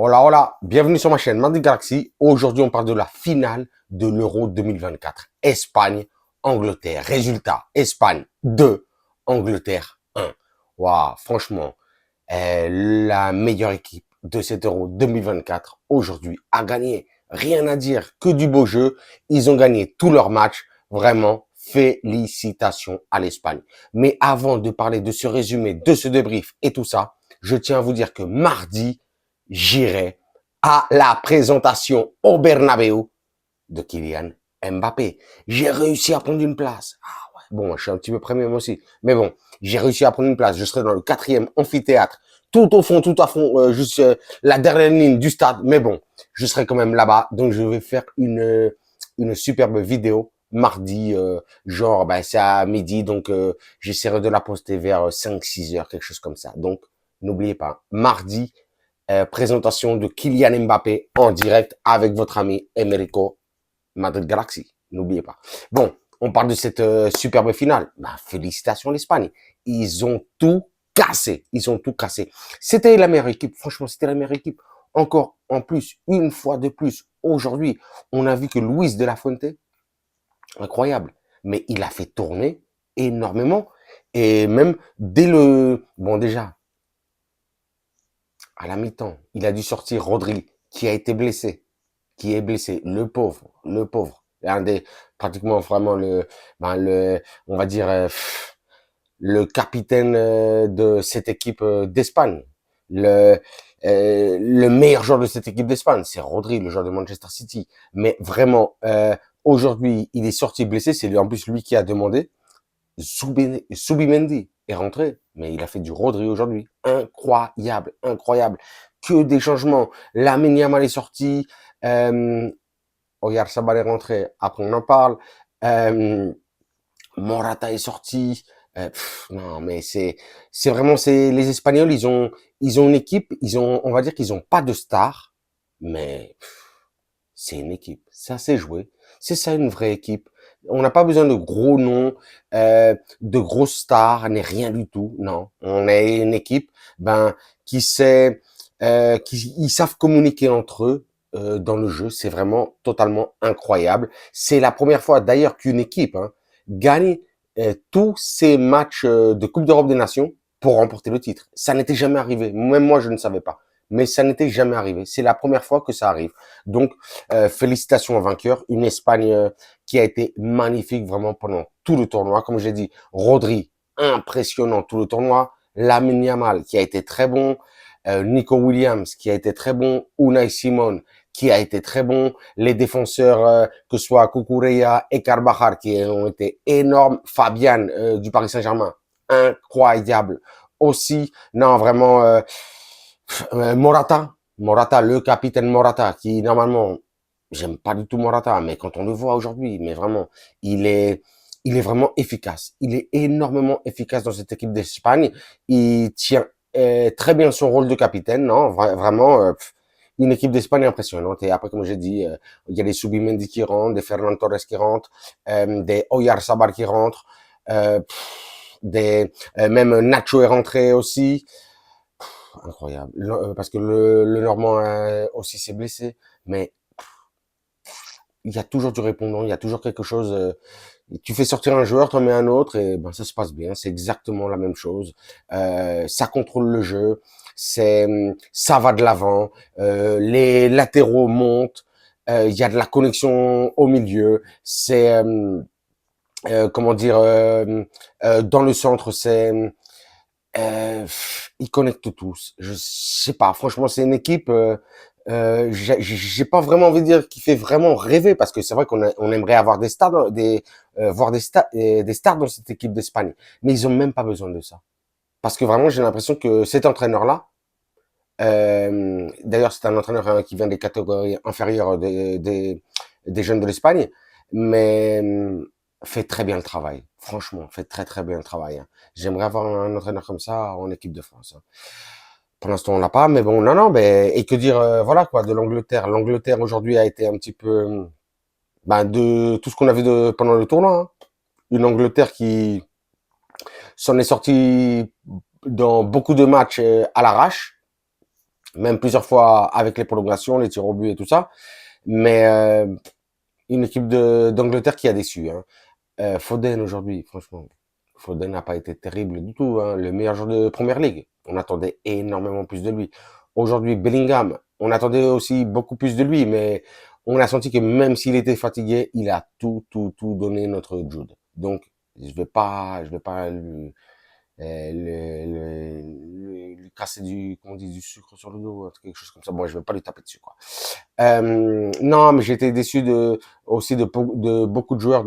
Hola, hola, bienvenue sur ma chaîne Madrid Galaxy. Aujourd'hui, on parle de la finale de l'Euro 2024. Espagne, Angleterre. Résultat, Espagne 2, Angleterre 1. Waouh, franchement, la meilleure équipe de cet Euro 2024 aujourd'hui a gagné. Rien à dire, que du beau jeu. Ils ont gagné tous leurs matchs. Vraiment, félicitations à l'Espagne. Mais avant de parler de ce résumé, de ce débrief et tout ça, je tiens à vous dire que mardi, j'irai à la présentation au Bernabéu de Kylian Mbappé. J'ai réussi à prendre une place. Ah ouais. Bon, je suis un petit peu premium aussi. Mais bon, j'ai réussi à prendre une place. Je serai dans le 4e amphithéâtre. Tout au fond, tout à fond, juste la dernière ligne du stade. Mais bon, je serai quand même là-bas. Donc, je vais faire une superbe vidéo mardi, genre, ben, c'est à midi. Donc, j'essaierai de la poster vers 5-6 heures, quelque chose comme ça. Donc, n'oubliez pas, mardi, présentation de Kylian Mbappé en direct avec votre ami Emerico Madrid Galaxy. N'oubliez pas. Bon, on parle de cette superbe finale. Bah, félicitations l'Espagne. Ils ont tout cassé. Ils ont tout cassé. C'était la meilleure équipe. Franchement, c'était la meilleure équipe. Encore en plus, une fois de plus, aujourd'hui, on a vu que Luis de la Fuente, incroyable, mais il a fait tourner énormément. Et même dès le... Bon, déjà, à la mi-temps, il a dû sortir Rodri, qui a été blessé, qui est blessé, le pauvre, un des pratiquement vraiment on va dire le capitaine de cette équipe d'Espagne, le le meilleur joueur de cette équipe d'Espagne, c'est Rodri, le joueur de Manchester City. Mais vraiment, aujourd'hui, il est sorti blessé, c'est en plus lui qui a demandé. Subimendi est rentré, mais il a fait du Rodri aujourd'hui. Incroyable, incroyable. Que des changements. Lamine Yamal est sorti. Oyarzabal est rentré. Après, on en parle. Euh, Morata est sorti. Non, mais c'est vraiment, les Espagnols, ils ont une équipe, on va dire qu'ils ont pas de stars, mais c'est une équipe. Ça s'est joué. C'est ça une vraie équipe. On n'a pas besoin de gros noms, de grosses stars, n'est rien du tout. Non, on est une équipe, ben, qui sait, ils savent communiquer entre eux dans le jeu. C'est vraiment totalement incroyable. C'est la première fois d'ailleurs qu'une équipe gagne tous ces matchs de Coupe d'Europe des Nations pour remporter le titre. Ça n'était jamais arrivé. Même moi, je ne savais pas. Mais ça n'était jamais arrivé. C'est la première fois que ça arrive. Donc, félicitations aux vainqueurs. Une Espagne qui a été magnifique vraiment pendant tout le tournoi. Comme j'ai dit, Rodri, impressionnant tout le tournoi. Lamine Yamal qui a été très bon. Nico Williams qui a été très bon. Unai Simon qui a été très bon. Les défenseurs, que ce soit Cucurella et Carvajal qui ont été énormes. Fabian du Paris Saint-Germain, incroyable. Aussi, non, vraiment... Morata, le capitaine Morata, qui normalement, j'aime pas du tout Morata, mais quand on le voit aujourd'hui, mais vraiment, il est, il est vraiment efficace. Il est énormément efficace dans cette équipe d'Espagne. Il tient très bien son rôle de capitaine, non, vraiment. Une équipe d'Espagne impressionnante. Et après, comme j'ai dit, il y a des Subimendi qui rentrent, des Ferran Torres qui rentrent, des Oyarzabal qui rentrent, même Nacho est rentré aussi. Incroyable. Parce que le Normand aussi s'est blessé. Mais il y a toujours du répondant, il y a toujours quelque chose. Tu fais sortir un joueur, tu en mets un autre, et ben ça se passe bien. C'est exactement la même chose. Ça contrôle le jeu, ça va de l'avant. Les latéraux montent. Il y a de la connexion au milieu. C'est comment dire dans le centre, ils connectent tous. Je sais pas. Franchement, c'est une équipe. J'ai pas vraiment envie de dire qu'il fait vraiment rêver parce que c'est vrai on aimerait avoir des stars, voir des stars dans cette équipe d'Espagne. Mais ils ont même pas besoin de ça. Parce que vraiment, j'ai l'impression que cet entraîneur-là, d'ailleurs, c'est un entraîneur qui vient des catégories inférieures des jeunes de l'Espagne, mais fait très bien le travail. Franchement, fait très très bien le travail. J'aimerais avoir un entraîneur comme ça en équipe de France. Pour l'instant, on l'a pas, mais bon, non, non, ben, et que dire, voilà quoi, de l'Angleterre. L'Angleterre aujourd'hui a été un petit peu, ben, de tout ce qu'on a vu pendant le tournoi. Une Angleterre qui s'en est sortie dans beaucoup de matchs à l'arrache. même plusieurs fois avec les prolongations, les tirs au but et tout ça. Mais une équipe d'Angleterre qui a déçu. Hein. Foden aujourd'hui, franchement, Foden n'a pas été terrible du tout. Hein. Le meilleur joueur de Première Ligue. On attendait énormément plus de lui. Aujourd'hui, Bellingham, on attendait aussi beaucoup plus de lui, mais on a senti que même s'il était fatigué, il a tout donné notre Jude. Donc, je vais pas lui, lui casser du, comment on dit, du sucre sur le dos, quelque chose comme ça. Bon, je vais pas lui taper dessus, quoi. Non, mais j'étais déçu aussi de beaucoup de joueurs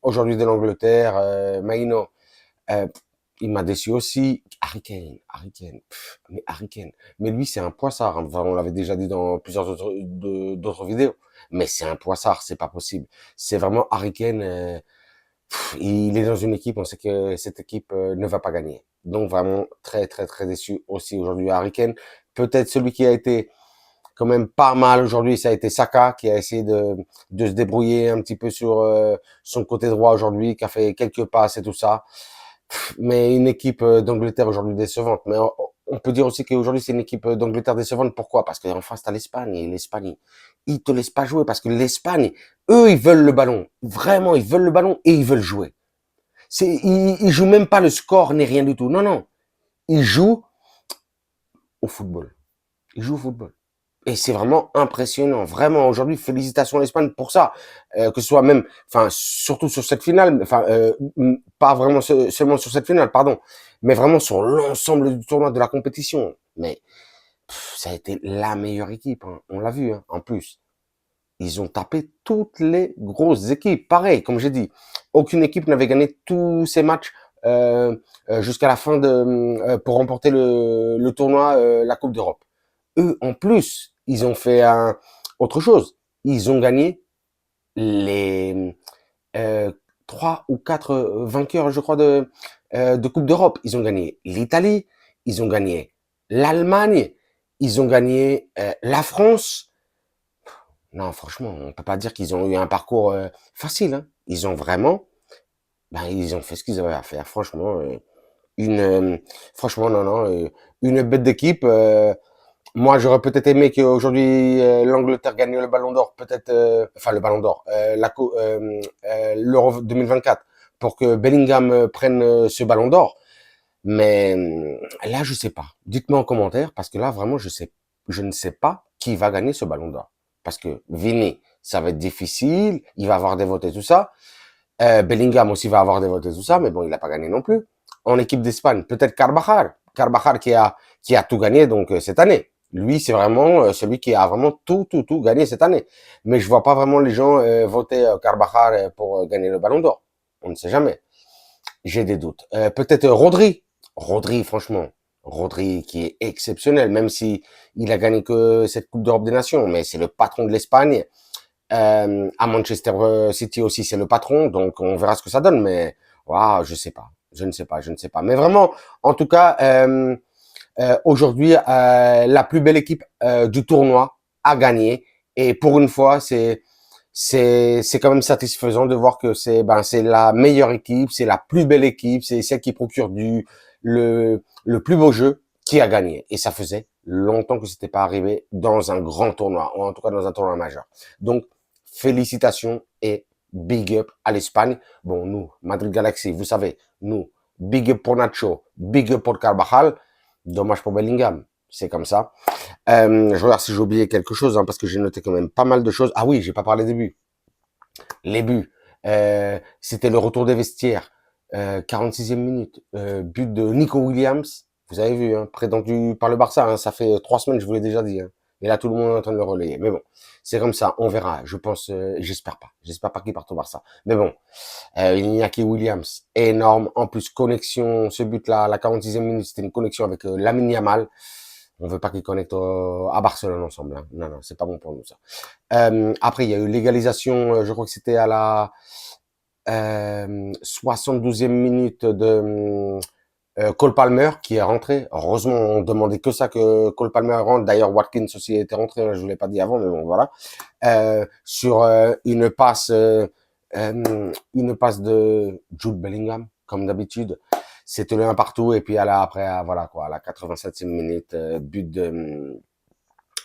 aujourd'hui de l'Angleterre. Maino, euh, il m'a déçu aussi. Harry Kane, mais Harry Kane. Mais lui, c'est un poissard. Hein. Enfin, on l'avait déjà dit dans plusieurs d'autres vidéos. Mais c'est un poissard, c'est pas possible. C'est vraiment Harry Kane. Il est dans une équipe, on sait que cette équipe ne va pas gagner. Donc vraiment très déçu aussi aujourd'hui Harry Kane. Peut-être celui qui a été quand même pas mal aujourd'hui, ça a été Saka qui a essayé de se débrouiller un petit peu sur son côté droit aujourd'hui, qui a fait quelques passes et tout ça. Mais une équipe d'Angleterre aujourd'hui décevante. Mais on peut dire aussi qu'aujourd'hui c'est une équipe d'Angleterre décevante. Pourquoi? Parce qu'en face t'as l'Espagne et l'Espagne, ils te laissent pas jouer parce que l'Espagne, eux, ils veulent le ballon. Vraiment, ils veulent le ballon et ils veulent jouer. Ils jouent même pas le score ni rien du tout. Non, non. Ils jouent au football. Ils jouent au football. Et c'est vraiment impressionnant. Vraiment, aujourd'hui, félicitations à l'Espagne pour ça. Que ce soit même, enfin, surtout sur cette finale, enfin, pas vraiment seulement sur cette finale, pardon, mais vraiment sur l'ensemble du tournoi de la compétition. Mais ça a été la meilleure équipe, hein. On l'a vu, hein, en plus. Ils ont tapé toutes les grosses équipes. Pareil, comme j'ai dit, aucune équipe n'avait gagné tous ces matchs jusqu'à la fin pour remporter le tournoi, la Coupe d'Europe. Eux, en plus, ils ont fait autre chose. Ils ont gagné les euh, 3 ou 4 vainqueurs, je crois, de Coupe d'Europe. Ils ont gagné l'Italie, ils ont gagné l'Allemagne, ils ont gagné la France. Non, franchement, on peut pas dire qu'ils ont eu un parcours facile. Hein. Ils ont vraiment, ils ont fait ce qu'ils avaient à faire. Franchement, une, franchement, non, non, une bête d'équipe. Moi, j'aurais peut-être aimé qu'aujourd'hui l'Angleterre gagne le Ballon d'Or, peut-être, enfin le Ballon d'Or, l'Euro 2024, pour que Bellingham prenne ce Ballon d'Or. Mais là, je sais pas. Dites-moi en commentaire, parce que là, vraiment, je ne sais pas qui va gagner ce Ballon d'Or. Parce que Vini, ça va être difficile, il va avoir des votes et tout ça. Bellingham aussi va avoir des votes et tout ça, mais bon, il n'a pas gagné non plus. En équipe d'Espagne, peut-être Carvajal. Carvajal qui a tout gagné donc cette année. Lui, c'est vraiment celui qui a vraiment tout gagné cette année. Mais je vois pas vraiment les gens voter Carvajal pour gagner le Ballon d'Or. On ne sait jamais. J'ai des doutes. Peut-être Rodri. Rodri, franchement. Rodri qui est exceptionnel, même si il a gagné que cette Coupe d'Europe des Nations, mais c'est le patron de l'Espagne. À Manchester City aussi, c'est le patron, donc on verra ce que ça donne, mais waouh, je sais pas, je ne sais pas, je ne sais pas. Mais vraiment, en tout cas, aujourd'hui, la plus belle équipe du tournoi a gagné, et pour une fois, c'est quand même satisfaisant de voir que c'est la meilleure équipe, c'est la plus belle équipe, c'est celle qui procure le plus beau jeu qui a gagné. Et ça faisait longtemps que c'était pas arrivé dans un grand tournoi, ou en tout cas dans un tournoi majeur. Donc, félicitations et big up à l'Espagne. Bon, nous, Madrid Galaxy, vous savez, nous, big up pour Nacho, big up pour Carvajal. Dommage pour Bellingham. C'est comme ça. Je regarde si j'ai oublié quelque chose, hein, parce que j'ai noté quand même pas mal de choses. Ah oui, j'ai pas parlé des buts. Les buts. C'était le retour des vestiaires. 46e minute. But de Nico Williams. Vous avez vu, hein, prétendu par le Barça. Hein, ça fait 3 semaines, je vous l'ai déjà dit. Hein. Et là, tout le monde est en train de le relayer. Mais bon, c'est comme ça. On verra. Je pense, j'espère pas. J'espère pas qu'il parte au Barça. Mais bon, Iñaki Williams, énorme. En plus, connexion, ce but-là, la 46e minute, c'était une connexion avec Lamine Yamal. On veut pas qu'ils connectent à Barcelone ensemble. Hein. Non, non, c'est pas bon pour nous ça. Après, il y a eu l'égalisation. Je crois que c'était à la 72e minute de Cole Palmer qui est rentré. Heureusement, on demandait que ça que Cole Palmer rentre. D'ailleurs, Watkins aussi était rentré. Hein, je vous l'ai pas dit avant, mais bon, voilà. Sur une passe de Jude Bellingham, comme d'habitude. C'était le 1 partout, et puis après, voilà quoi, à la 87e minute, but de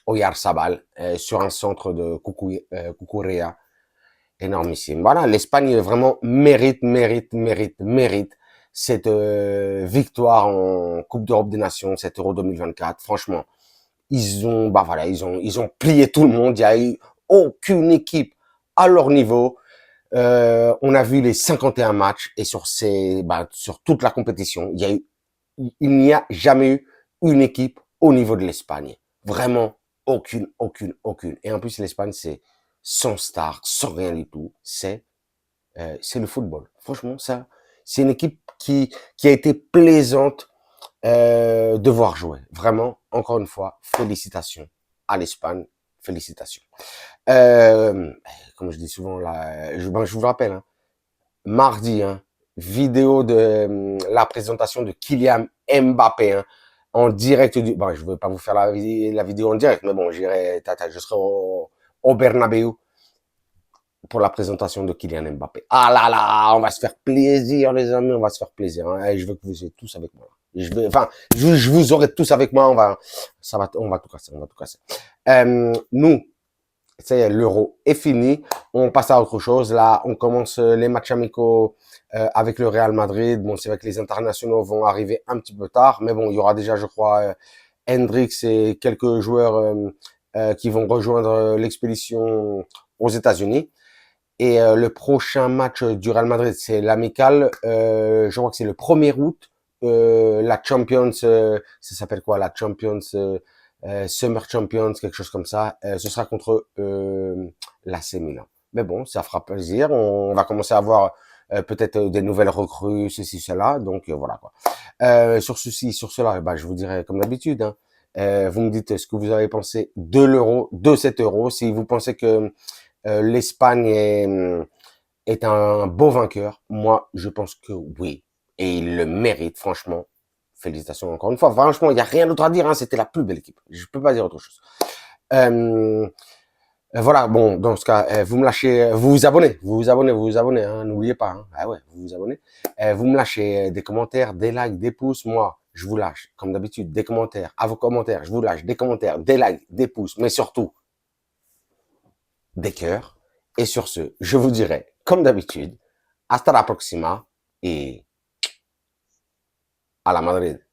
Oyarzabal, sur un centre de Cucurella, énormissime. Voilà, l'Espagne vraiment mérite cette victoire en Coupe d'Europe des Nations, cet Euro 2024. Franchement, ils ont plié tout le monde. Il n'y a eu aucune équipe à leur niveau. On a vu les 51 matchs, et sur toute la compétition, il n'y a jamais eu une équipe au niveau de l'Espagne. Vraiment, aucune. Et en plus, l'Espagne, c'est sans star, sans rien du tout. C'est le football. Franchement, ça, c'est une équipe qui a été plaisante de voir jouer. Vraiment, encore une fois, félicitations à l'Espagne. Félicitations. Euh, Comme je dis souvent, là, je vous le rappelle, hein, mardi, hein, vidéo de la présentation de Kylian Mbappé, hein, en direct bon, je ne vais pas vous faire la vidéo en direct, mais bon, je serai au Bernabéu pour la présentation de Kylian Mbappé. Ah là là, on va se faire plaisir, les amis, on va se faire plaisir. Hein, et je veux que vous soyez tous avec moi. Je vous aurai tous avec moi. On va tout casser, on va tout casser. Nous, ça y est, l'Euro est fini. On passe à autre chose. Là, on commence les matchs amicaux avec le Real Madrid. Bon, c'est vrai que les internationaux vont arriver un petit peu tard, mais bon, il y aura déjà, je crois, Hendrix et quelques joueurs qui vont rejoindre l'expédition aux États-Unis. Et le prochain match du Real Madrid, c'est l'amical. Je crois que c'est le 1er août. La Champions, ça s'appelle quoi? La Champions, Summer Champions, quelque chose comme ça. Ce sera contre l'AC Milan. Mais bon, ça fera plaisir. On va commencer à avoir peut-être des nouvelles recrues, ceci, cela. Donc voilà quoi. Sur ceci, sur cela, bah, je vous dirai comme d'habitude. Hein, vous me dites ce que vous avez pensé de l'euro, de cet euro. Si vous pensez que l'Espagne est un beau vainqueur. Moi, je pense que oui. Et il le mérite, franchement. Félicitations encore une fois. Franchement, il n'y a rien d'autre à dire. Hein. C'était la plus belle équipe. Je peux pas dire autre chose. Voilà, bon, dans ce cas, vous me lâchez, vous vous abonnez, hein, n'oubliez pas. Hein. Ah ouais, vous vous abonnez. Vous me lâchez des commentaires, des likes, des pouces. Moi, je vous lâche, comme d'habitude, des commentaires. À vos commentaires, je vous lâche des commentaires, des likes, des pouces, mais surtout, des cœurs. Et sur ce, je vous dirai, comme d'habitude, hasta la próxima et à la Madrid.